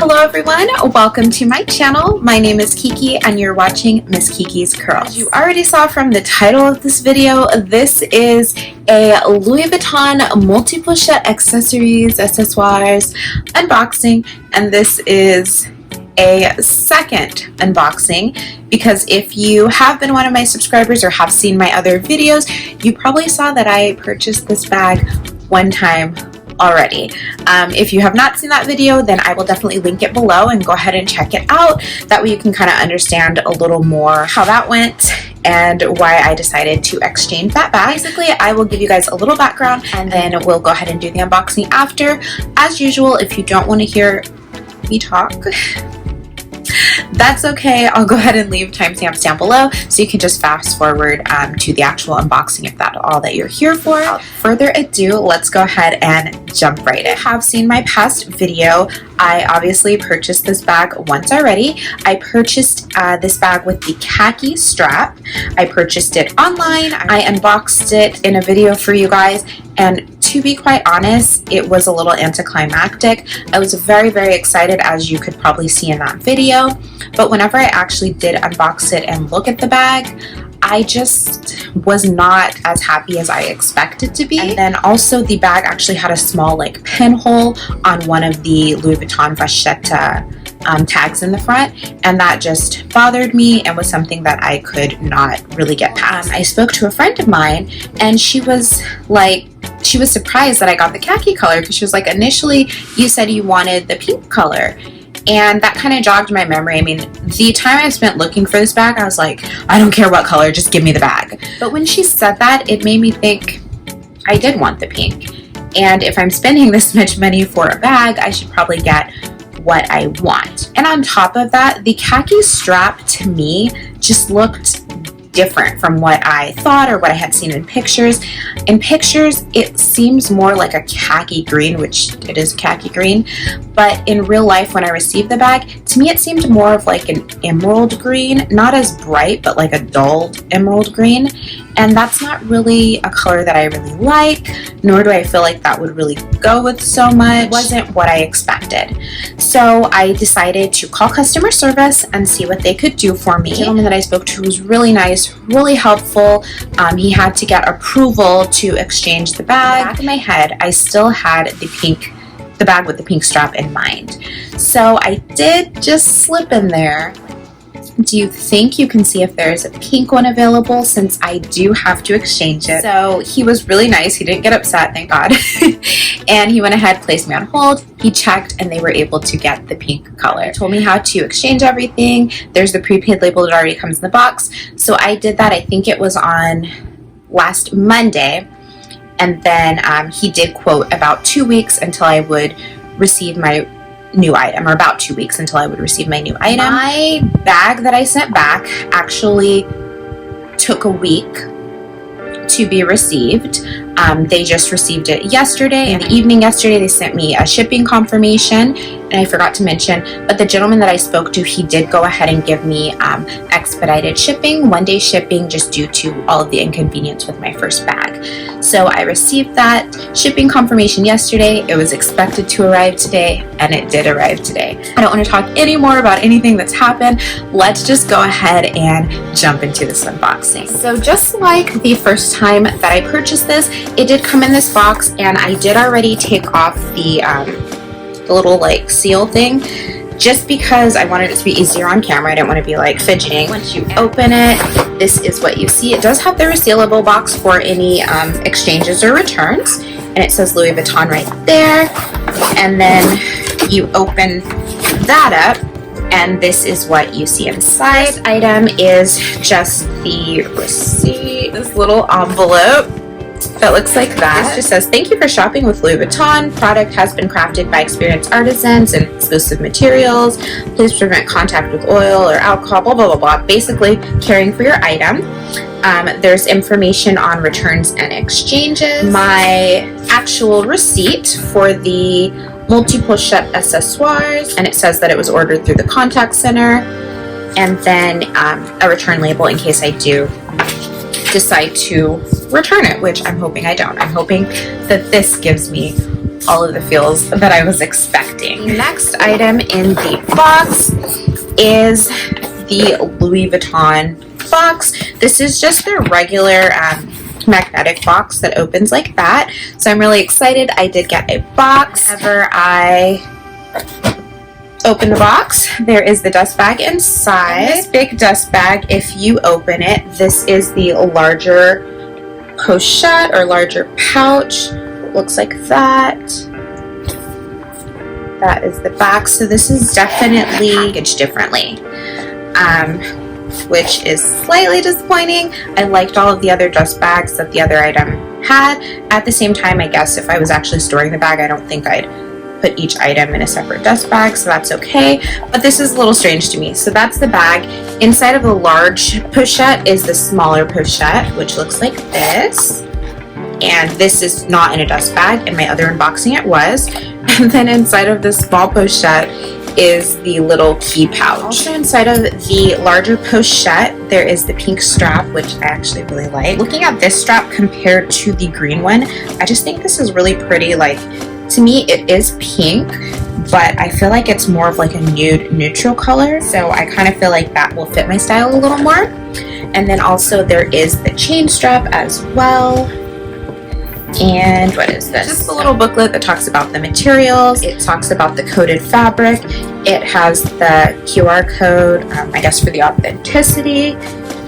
Hello everyone, welcome to my channel. My name is Kiki and you're watching Miss Kiki's Curls. As you already saw from the title of this video, this is a Louis Vuitton multi-pochette accessoires unboxing, and this is a second unboxing because if you have been one of my subscribers or have seen my other videos, you probably saw that I purchased this bag one time already. If you have not seen that video, then I will definitely link it below and go ahead and check it out. That way you can kind of understand a little more how that went and why I decided to exchange that bag. Basically, I will give you guys a little background and then we'll go ahead and do the unboxing after. As usual, if you don't want to hear me talk, that's okay. I'll go ahead and leave timestamps down below so you can just fast forward to the actual unboxing if that's all that you're here for. Without further ado, let's go ahead and jump right in. If you have seen my past video, I obviously purchased this bag once already. I purchased this bag with the khaki strap. I purchased it online. I unboxed it in a video for you guys, and to be quite honest, it was a little anticlimactic. I was very, very excited, as you could probably see in that video, but whenever I actually did unbox it and look at the bag, I just was not as happy as I expected to be. And then also the bag actually had a small like pinhole on one of the Louis Vuitton Pochette tags in the front, and that just bothered me and was something that I could not really get past. I spoke to a friend of mine and she was surprised that I got the khaki color because she was like, initially you said you wanted the pink color. And that kind of jogged my memory. I mean, the time I spent looking for this bag, I was like, I don't care what color, just give me the bag. But when she said that, it made me think I did want the pink. And if I'm spending this much money for a bag, I should probably get what I want. And on top of that, the khaki strap to me just looked different from what I thought or what I had seen in pictures. In pictures, it seems more like a khaki green, which it is khaki green, but in real life when I received the bag, to me it seemed more of like an emerald green, not as bright, but like a dulled emerald green, and that's not really a color that I really like, nor do I feel like that would really go with so much. It wasn't what I expected. So I decided to call customer service and see what they could do for me. The gentleman that I spoke to was really nice, really helpful. He had to get approval to exchange the bag. Back in my head, I still had the bag with the pink strap in mind. So I did just slip in there. Do you think you can see if there's a pink one available, since I do have to exchange it? So he was really nice. He didn't get upset, thank God. And he went ahead, placed me on hold. He checked and they were able to get the pink color. He told me how to exchange everything. There's the prepaid label that already comes in the box. So I did that. I think it was on last Monday. And then he did quote about 2 weeks until I would receive my new item, or about 2 weeks until I would receive my new item. My bag that I sent back actually took a week to be received. They just received it yesterday. In the evening yesterday, they sent me a shipping confirmation, and I forgot to mention, but the gentleman that I spoke to, he did go ahead and give me expedited shipping, 1-day shipping, just due to all of the inconvenience with my first bag. So I received that shipping confirmation yesterday. It was expected to arrive today, and it did arrive today. I don't want to talk any more about anything that's happened. Let's just go ahead and jump into this unboxing. So just like the first time that I purchased this, it did come in this box, and I did already take off the little like seal thing, just because I wanted it to be easier on camera. I didn't want to be like fidgeting. Once you open it, this is what you see. It does have the resealable box for any exchanges or returns, and it says Louis Vuitton right there. And then you open that up, and this is what you see inside. This item is just the receipt, this little envelope that looks like that. It just says, thank you for shopping with Louis Vuitton. Product has been crafted by experienced artisans and exclusive materials. Please prevent contact with oil or alcohol, blah, blah, blah, blah. Basically, caring for your item. There's information on returns and exchanges. My actual receipt for the multi-pochette accessoires, and it says that it was ordered through the contact center. And then a return label in case I do decide to return it, which I'm hoping I don't. I'm hoping that this gives me all of the feels that I was expecting. The next item in the box is the Louis Vuitton box. This is just their regular magnetic box that opens like that. So I'm really excited. I did get a box. Whenever I open the box, there is the dust bag inside. This big dust bag, if you open it, this is the larger pochette or larger pouch. Looks like that. That is the back. So this is definitely packaged differently, which is slightly disappointing. I liked all of the other dust bags that the other item had. At the same time, I guess if I was actually storing the bag, I don't think I'd put each item in a separate dust bag, so that's okay. But this is a little strange to me. So that's the bag. Inside of the large pochette is the smaller pochette, which looks like this. And this is not in a dust bag. In my other unboxing it was. And then inside of the small pochette is the little key pouch. Also inside of the larger pochette, there is the pink strap, which I actually really like. Looking at this strap compared to the green one, I just think this is really pretty. Like, to me, it is pink, but I feel like it's more of like a nude neutral color. So I kind of feel like that will fit my style a little more. And then also there is the chain strap as well. And what is this? Just a little booklet that talks about the materials. It talks about the coated fabric. It has the QR code, I guess, for the authenticity.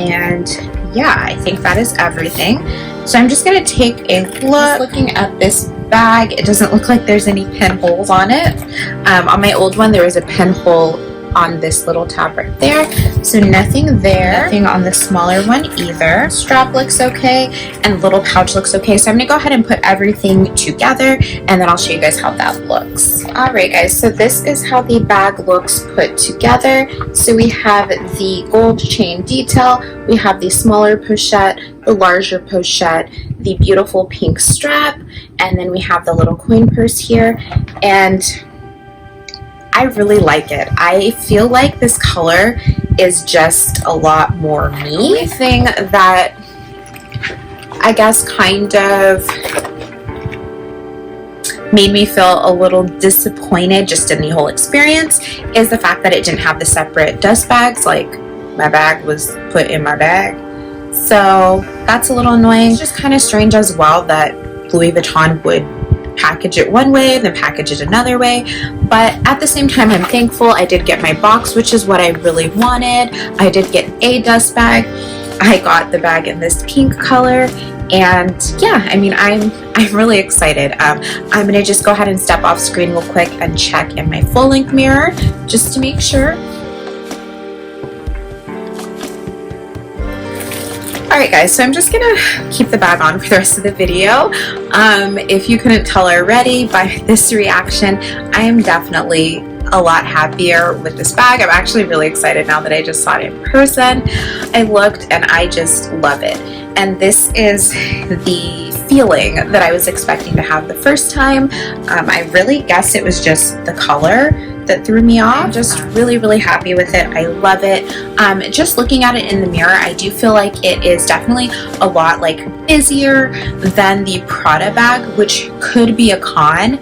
And yeah, I think that is everything. So I'm just going to take a look. Just looking at this bag, it doesn't look like there's any pinholes on it. On my old one, there was a pinhole on this little tab right there. So nothing there. Nothing on the smaller one either. Strap looks okay, and little pouch looks okay. So I'm going to go ahead and put everything together, and then I'll show you guys how that looks. Alright guys, so this is how the bag looks put together. So we have the gold chain detail, we have the smaller pochette, the larger pochette, the beautiful pink strap, and then we have the little coin purse here. And I really like it. I feel like this color is just a lot more me. The only thing that I guess kind of made me feel a little disappointed just in the whole experience is the fact that it didn't have the separate dust bags. Like, my bag was put in my bag. So that's a little annoying. It's just kind of strange as well that Louis Vuitton would package it one way, then package it another way. But at the same time, I'm thankful I did get my box, which is what I really wanted. I did get a dust bag. I got the bag in this pink color. And yeah, I mean, I'm really excited. I'm gonna just go ahead and step off screen real quick and check in my full length mirror just to make sure. Alright guys, so I'm just gonna keep the bag on for the rest of the video. If you couldn't tell already by this reaction, I am definitely a lot happier with this bag. I'm actually really excited now that I just saw it in person. I looked and I just love it. And this is the feeling that I was expecting to have the first time. I really guess it was just the color that threw me off. I'm just really happy with it. I love it. Just looking at it in the mirror, I do feel like it is definitely a lot like busier than the Prada bag, which could be a con,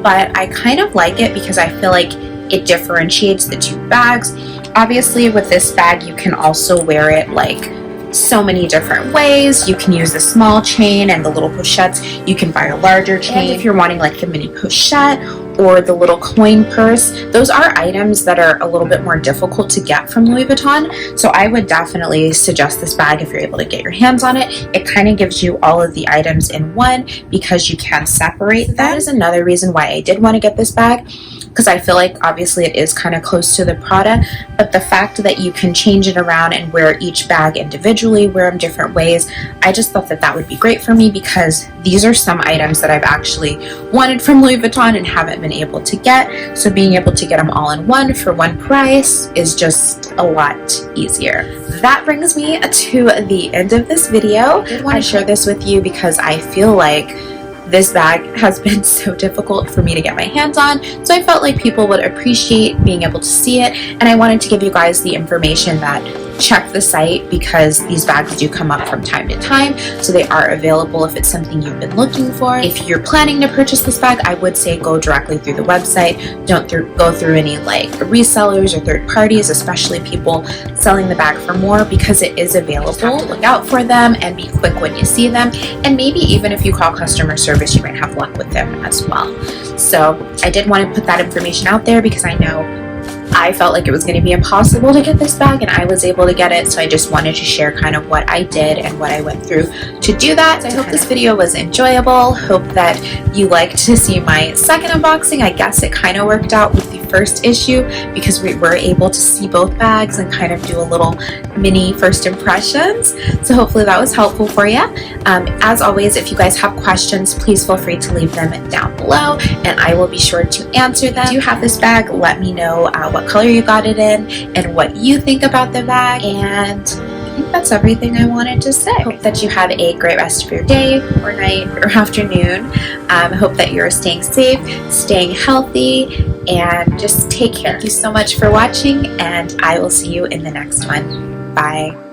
but I kind of like it because I feel like it differentiates the two bags. Obviously with this bag you can also wear it like so many different ways. You can use the small chain and the little pochettes. You can buy a larger chain. And if you're wanting like the mini pochette or the little coin purse, those are items that are a little bit more difficult to get from Louis Vuitton. So I would definitely suggest this bag if you're able to get your hands on it. It kind of gives you all of the items in one because you can separate them. That is another reason why I did want to get this bag, because I feel like obviously it is kind of close to the Prada, but the fact that you can change it around and wear each bag individually, wear them different ways, I just thought that that would be great for me because these are some items that I've actually wanted from Louis Vuitton and haven't been able to get. So being able to get them all in one for one price is just a lot easier. That brings me to the end of this video. I did want to share this with you because I feel like this bag has been so difficult for me to get my hands on, so I felt like people would appreciate being able to see it, and I wanted to give you guys the information that check the site because these bags do come up from time to time, so they are available if it's something you've been looking for. If you're planning to purchase this bag, I would say go directly through the website. Don't go through any like resellers or third parties, especially people selling the bag for more, because it is available. You have to look out for them and be quick when you see them, and maybe even if you call customer service, you might have luck with them as well. So I did want to put that information out there because I know I felt like it was going to be impossible to get this bag, and I was able to get it, so I just wanted to share kind of what I did and what I went through to do that. So I hope this video was enjoyable. Hope that you liked to see my second unboxing. I guess it kind of worked out with the first issue because we were able to see both bags and kind of do a little mini first impressions. So hopefully that was helpful for you. As always, if you guys have questions, please feel free to leave them down below and I will be sure to answer them. If you have this bag, let me know what color you got it in and what you think about the bag, and I think that's everything I wanted to say. Hope that you have a great rest of your day or night or afternoon. Hope that you're staying safe, staying healthy, and just take care. Thank you so much for watching, and I will see you in the next one. Bye.